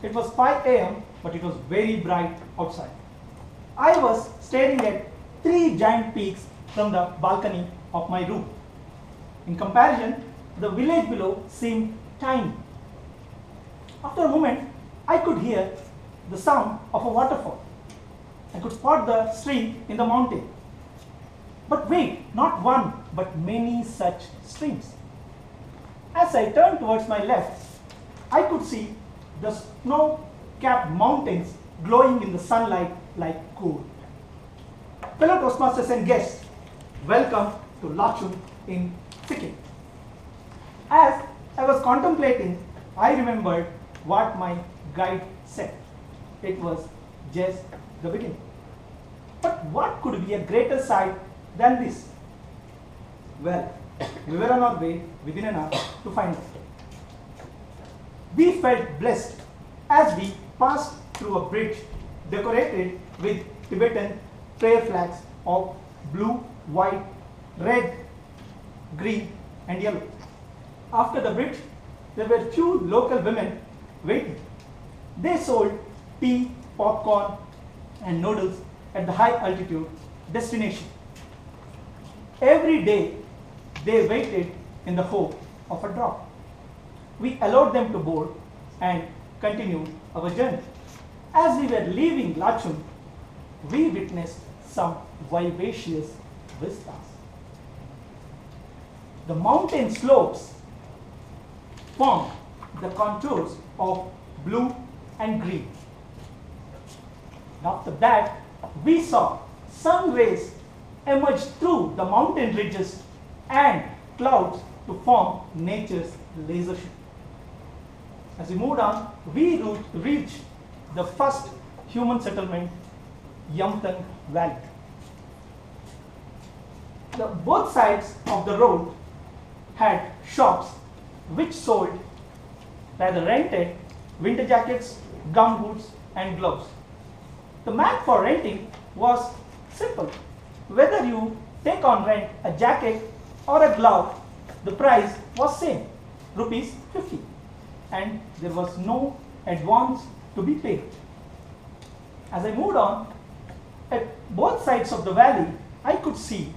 It was 5 a.m., but it was very bright outside. I was staring at 3 giant peaks from the balcony of my room. In comparison, the village below seemed tiny. After a moment, I could hear the sound of a waterfall. I could spot the stream in the mountain. But wait, not one, but many such streams. As I turned towards my left, I could see the snow-capped mountains glowing in the sunlight like gold. Fellow Toastmasters and guests, welcome to Lachung in Sikkim. As I was contemplating, I remembered what my guide said. It was just the beginning. But what could be a greater sight than this? Well, we were on our way within an hour to find it. We felt blessed as we passed through a bridge decorated with Tibetan prayer flags of blue, white, red, green, and yellow. After the bridge, there were few local women waiting. They sold tea, popcorn, and noodles at the high altitude destination. Every day, they waited in the hope of a drop. We allowed them to board and continued our journey. As we were leaving Lachung, we witnessed some vivacious vistas. The mountain slopes formed the contours of blue and green. After that, we saw sun rays emerge through the mountain ridges and clouds to form nature's laser show. As we moved on, we reached the first human settlement, Yamtang Valley. Both sides of the road had shops which sold, rather rented, winter jackets, gumboots, and gloves. The math for renting was simple. Whether you take on rent a jacket or a glove, the price was same, rupees 50, and there was no advance to be paid. As I moved on, at both sides of the valley, I could see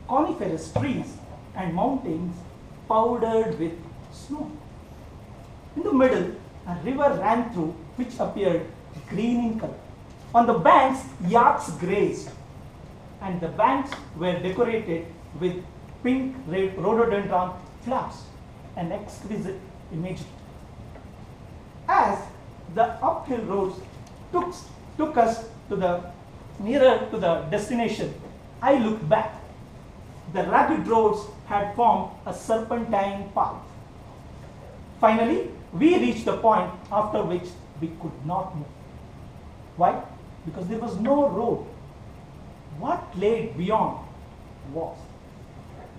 coniferous trees and mountains powdered with snow. In the middle, a river ran through which appeared green in color. On the banks, yaks grazed, and the banks were decorated with pink rhododendron flowers, an exquisite imagery. As the uphill roads took us nearer to the destination, I looked back. The rugged roads had formed a serpentine path. Finally, we reached the point after which we could not move. Why? Because there was no road. What lay beyond was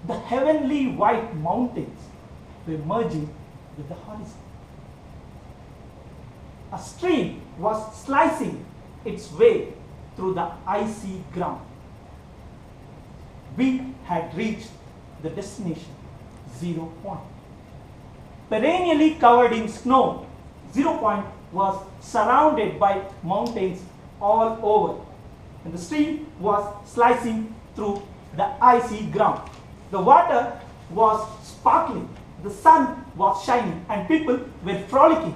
the heavenly white mountains were merging with the horizon. A stream was slicing its way through the icy ground. We had reached the destination, 0 point. Perennially covered in snow, 0 point was surrounded by mountains all over, and the stream was slicing through the icy ground. The water was sparkling, the sun was shining, and people were frolicking.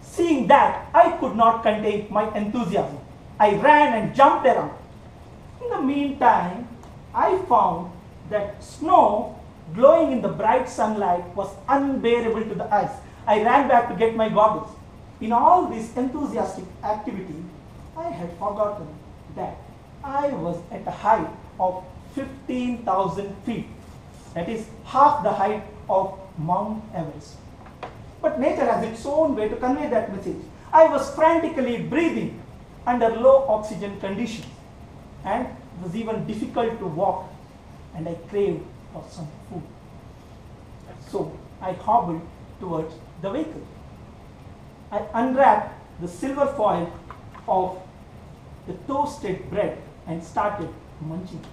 Seeing that, I could not contain my enthusiasm. I ran and jumped around. In the meantime, I found that snow glowing in the bright sunlight was unbearable to the eyes. I ran back to get my goggles. In all this enthusiastic activity, I had forgotten that I was at a height of 15,000 feet. That is half the height of Mount Everest. But nature has its own way to convey that message. I was frantically breathing under low oxygen conditions, and it was even difficult to walk, and I craved for some food. So I hobbled towards the vehicle. I unwrapped the silver foil of the toasted bread and started munching.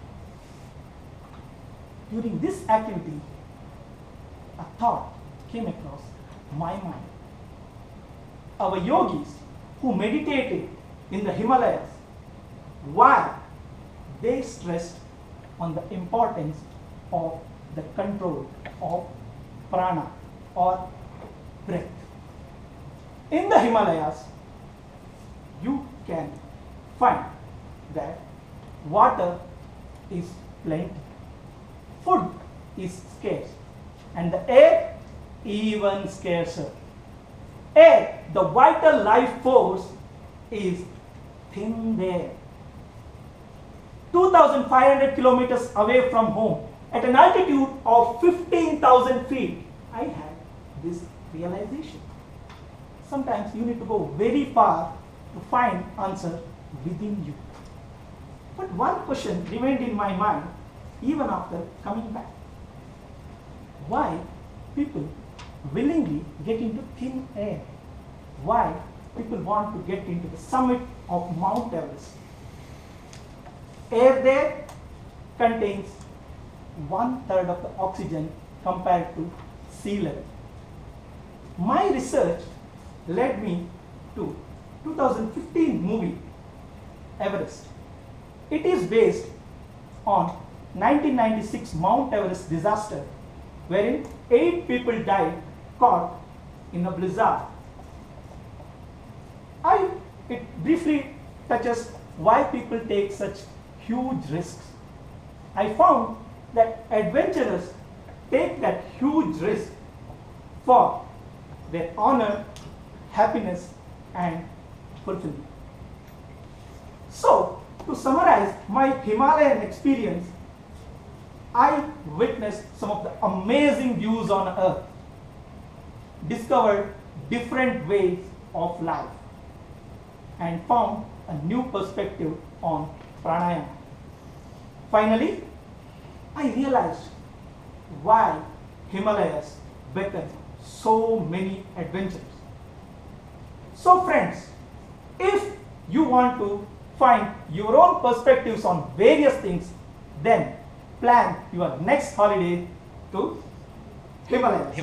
During this activity, a thought came across my mind. our yogis who meditated in the Himalayas, why they stressed on the importance of the control of prana or breath. In the Himalayas, you can find that water is plenty, food is scarce, and the air even scarcer. Air, the vital life force, is thin there. 2,500 kilometers away from home, at an altitude of 15,000 feet, I had this realization. Sometimes you need to go very far to find answer within you. But one question remained in my mind even after coming back. Why people willingly get into thin air? Why people want to get into the summit of Mount Everest? Air there contains 1/3 of the oxygen compared to sea level. My research led me to 2015 movie Everest. It is based on 1996 Mount Everest disaster, wherein 8 people died caught in a blizzard. It briefly touches why people take such huge risks. I found that adventurers take that huge risk for their honor, happiness, and fulfillment. So, to summarize my Himalayan experience, I witnessed some of the amazing views on earth, discovered different ways of life, and found a new perspective on pranayama. Finally, I realized why Himalayas beckon so many adventures. So friends, if you want to find your own perspectives on various things, then plan your next holiday to Himalayas.